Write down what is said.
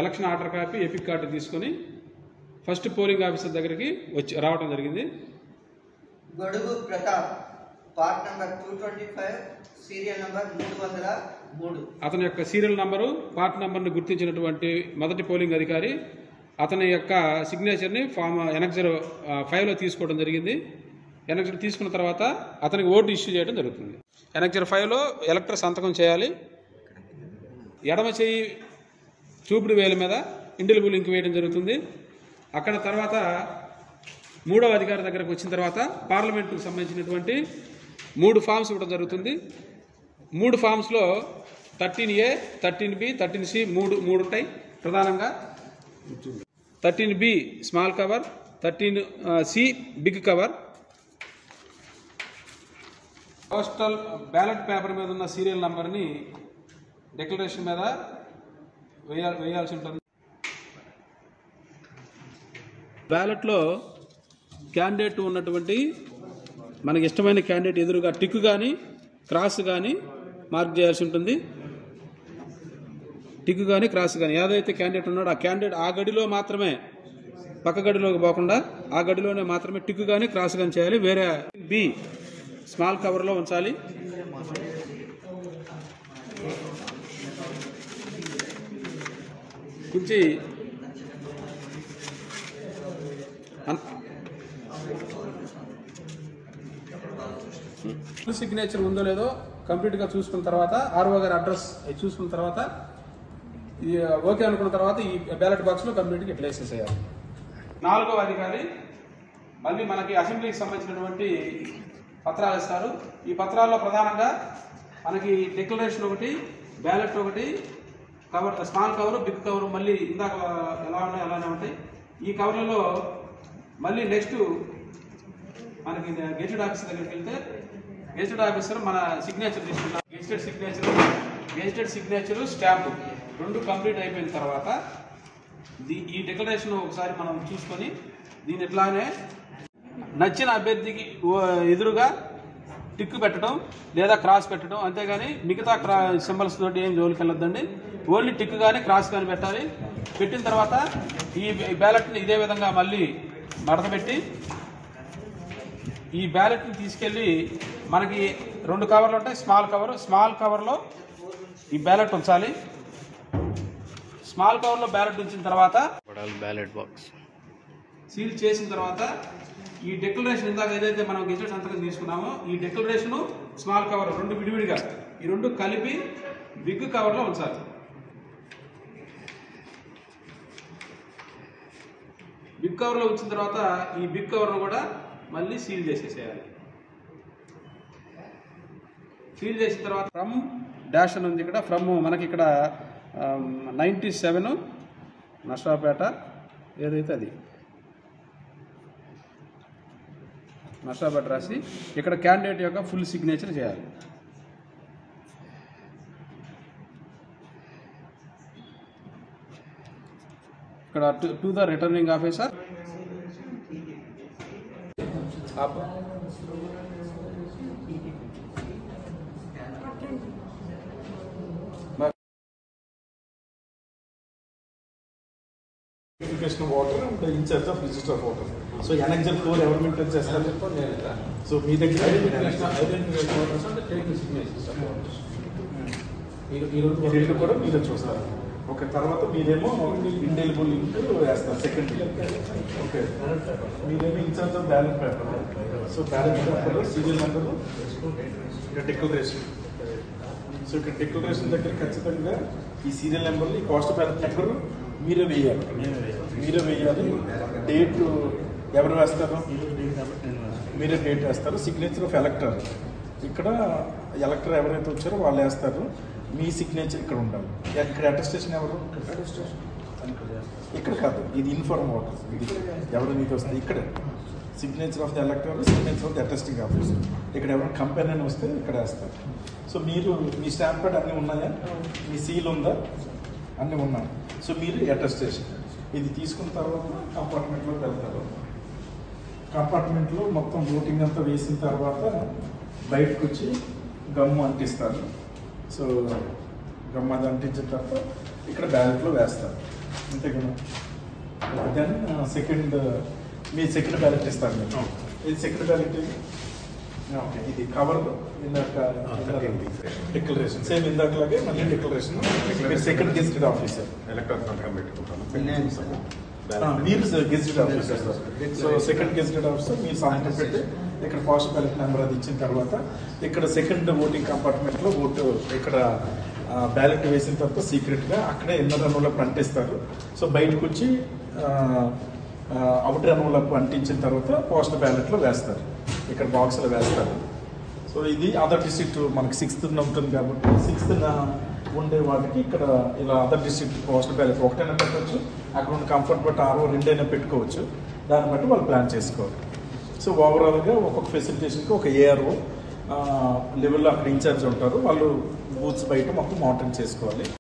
Election order copy, epic card తీసుకొని first polling officer దగ్గరికి రావడం జరిగింది. గొడుగు Pratap, part number 225, serial number 303. అతని యొక్క సీరియల్ నంబరు, పార్ట్ నంబర్ని గుర్తించినటువంటి మొదటి పోలింగ్ అధికారి అతని యొక్క సిగ్నేచర్ని ఫామ్ ఎనెక్సర్ 5లో తీసుకోవడం జరిగింది. ఎనెక్సర్ తీసుకున్న తర్వాత అతనికి ఓటు ఇష్యూ చేయడం జరుగుతుంది. ఎనెక్సర్ 5లో ఎలక్టర్ సంతకం చేయాలి. ఎడమ చేయి చూపుడు వేల మీద ఇండిలిబుల్ ఇంక్ వేయడం జరుగుతుంది. అక్కడ తర్వాత మూడవ అధికారి దగ్గరకు వచ్చిన తర్వాత పార్లమెంటుకు సంబంధించినటువంటి 3 ఫామ్స్ ఇవ్వడం జరుగుతుంది. 3 ఫామ్స్లో 13A, 13B, 13C 3 ఉంటాయి ప్రధానంగా. 13B small cover, 13C big cover. Postal ballot paper మీద ఉన్న సీరియల్ నంబర్ని డిక్లరేషన్ మీద వేయాల్సి ఉంటుంది. బ్యాలెట్లో క్యాండిడేట్ ఉన్నటువంటి మనకి ఇష్టమైన క్యాండిడేట్ ఎదురుగా టిక్ కానీ క్రాస్ కానీ మార్క్ చేయాల్సి ఉంటుంది. టిక్ కానీ క్రాస్ కానీ ఏదైతే క్యాండిడేట్ ఉన్నాడో ఆ క్యాండిడేట్ ఆ గడిలో మాత్రమే, పక్క గడిలోకి పోకుండా ఆ గడిలోనే మాత్రమే టిక్ కానీ క్రాస్ కానీ చేయాలి. వేరే బి స్మాల్ కవర్లో ఉంచాలి. ఉంచి సిగ్నేచర్ ఉందో లేదో కంప్లీట్గా చూసుకున్న తర్వాత ఆర్ఓ గారి అడ్రస్ చూసుకున్న తర్వాత ఓకే అనుకున్న తర్వాత ఈ బ్యాలెట్ బాక్స్లో కంప్లీట్గా ప్లేస్ చేసేయాలి. 4వ అధికారి మళ్ళీ మనకి అసెంబ్లీకి సంబంధించినటువంటి పత్రాలు ఇస్తారు. ఈ పత్రాల్లో ప్రధానంగా మనకి డిక్లరేషన్ ఒకటి, బ్యాలెట్ ఒకటి, cover small cover, big cover మళ్ళీ ఇందాక ఎలా ఉన్నాయో అలానే ఉంటాయి. ఈ కవర్లలో మళ్ళీ నెక్స్ట్ మనకి గెజిటెడ్ ఆఫీసర్ దగ్గరికి వెళ్తే గెజిటెడ్ ఆఫీసర్ మన సిగ్నేచర్ తీసుకుంటాం. గెజిటెడ్ సిగ్నేచర్ స్టాంపు 2 కంప్లీట్ అయిపోయిన తర్వాత ఈ డిక్లరేషన్ ఒకసారి మనం చూసుకొని దీని ఇట్లానే నచ్చిన అభ్యర్థికి ఎదురుగా టిక్ పెట్టడం లేదా క్రాస్ పెట్టడం, అంతేగాని మిగతా సింబల్స్ తోటి ఏం జోలికి వెళ్ళొద్దండి. ఓన్లీ టిక్ కానీ క్రాస్ కానీ పెట్టాలి. పెట్టిన తర్వాత ఈ బ్యాలెట్ని ఇదే విధంగా మళ్ళీ మడత పెట్టి ఈ బ్యాలెట్ని తీసుకెళ్ళి మనకి 2 కవర్లు ఉంటాయి. స్మాల్ కవర్లో ఈ బ్యాలెట్ ఉంచాలి. స్మాల్ కవర్లో బ్యాలెట్ ఉంచిన తర్వాత బ్యాలెట్ బాక్స్ సీల్ చేసిన తర్వాత ఈ డిక్లరేషన్ ఇందాక ఏదైతే మనం గెజిటెడ్ సంతకం తీసుకున్నామో ఈ డిక్లరేషను స్మాల్ కవర్ 2 విడివిడిగా ఈ 2 కలిపి బిగ్ కవర్లో ఉంచాలి. బిగ్ కవర్లో ఉంచిన తర్వాత ఈ బిగ్ కవర్ను కూడా మళ్ళీ సీల్ చేసేసేయాలి. సీల్ చేసిన తర్వాత ఫ్రమ్ డాష్ అని ఉంది ఇక్కడ. ఫ్రమ్ మనకి ఇక్కడ 97 నర్సాపేట ఏదైతే అది నర్సాపేట రాసి ఇక్కడ క్యాండిడేట్ యొక్క ఫుల్ సిగ్నేచర్ చేయాలి. ఇక్కడ to the returning officer of water and the in charge of register of water. So annexure 4 ఎవరు మెయింటైన్ చేస్తారు? సో మీ దగ్గర రెండు కూడా మీరే చూస్తారు. ఓకే, తర్వాత మీరేమో ఇండెలిబుల్ లింక్ వేస్తారు సెకండ్. ఓకే, మీరేమో incharge of ballot paper. So ballot paper serial number declaration. So ఇక్కడ డిక్లరేషన్ దగ్గర ఖచ్చితంగా ఈ సీరియల్ నెంబర్లు ఈ కాస్ట్ బ్యాలెట్ నెంబర్ మీరే వేయాలి. డేట్ ఎవరు వేస్తారు? మీరే డేట్ వేస్తారు. సిగ్నేచర్ ఆఫ్ ఎలక్టర్ ఇక్కడ ఎలక్టర్ ఎవరైతే వచ్చారో వాళ్ళు వేస్తారు. మీ సిగ్నేచర్ ఇక్కడ ఉండాలి. ఇక్కడ అటెస్టేషన్ ఎవరు? ఇక్కడ కాదు, ఇది ఇన్ఫార్మ్ వాటర్. ఇది ఎవరు మీకు వస్తుంది ఇక్కడ signature of the ఎలక్టర్, signature of the attesting officer. ఇక్కడ ఎవరైనా కంపెనీ అని వస్తే ఇక్కడ వేస్తారు. సో మీరు మీ స్టాంప్ ప్యాడ్ అన్నీ ఉన్నాయా? మీ సీల్ ఉందా? అన్నీ ఉన్నాయి. సో మీరు అటెస్టేషన్ ఇది తీసుకున్న తర్వాత కంపార్ట్మెంట్లోకి వెళ్తారు. కంపార్ట్మెంట్లో మొత్తం ఓటింగ్ అంతా వేసిన తర్వాత బయటకు వచ్చి గమ్ము అంటిస్తారు. సో గమ్ము అది అంటించిన తర్వాత ఇక్కడ బ్యాలెట్లో వేస్తారు. అంతే కదా. దెన్ సెకండ్ మీ సెకండ్ బ్యాలెట్ ఇస్తారు మీరు. ఇది సెకండ్ బ్యాలెట్ ఓకే. ఇది కవర్ ఇందాక డిక్లరేషన్ సేమ్ ఇందాకలాగే మళ్ళీ డిక్లరేషన్. మీరు సెకండ్ గెజిటెడ్ ఆఫీసర్, మీరు gazetted officer. So second gazetted officer మీరు సంతకం పెట్టి ఇక్కడ పోస్ట్ బ్యాలెట్ నెంబర్ అది ఇచ్చిన తర్వాత ఇక్కడ సెకండ్ ఓటింగ్ కంపార్ట్మెంట్లో ఓటు ఇక్కడ బ్యాలెట్ వేసిన తర్వాత సీక్రెట్గా అక్కడే ఇన్నర్ రన్లకు అంటిస్తారు. సో బయటకు వచ్చి అవుటర్ రన్లకు అంటించిన తర్వాత పోస్ట్ బ్యాలెట్లో వేస్తారు, ఇక్కడ బాక్స్లో వేస్తారు. సో ఇది అదర్ డిస్ట్రిక్ట్ మనకి 6th ఉంటుంది కాబట్టి 6th ఉండే వాటికి ఇక్కడ ఇలా అదర్ డిస్ట్రిక్ట్ పోస్ట్ బ్యాలెట్ ఒకటైనా పెట్టవచ్చు, అక్కడ ఉన్న కంఫర్ట్ బట్టి 2 పెట్టుకోవచ్చు. దాన్ని బట్టి వాళ్ళు ప్లాన్ చేసుకోవాలి. సో ఓవరాల్గా ఒక్కొక్క ఫెసిలిటేషన్కి ఒక ఏఆర్ఓ లెవెల్లో అక్కడ ఇన్ఛార్జ్ ఉంటారు, వాళ్ళు బూత్స్ బయట మొత్తం మానిటరింగ్ చేసుకోవాలి.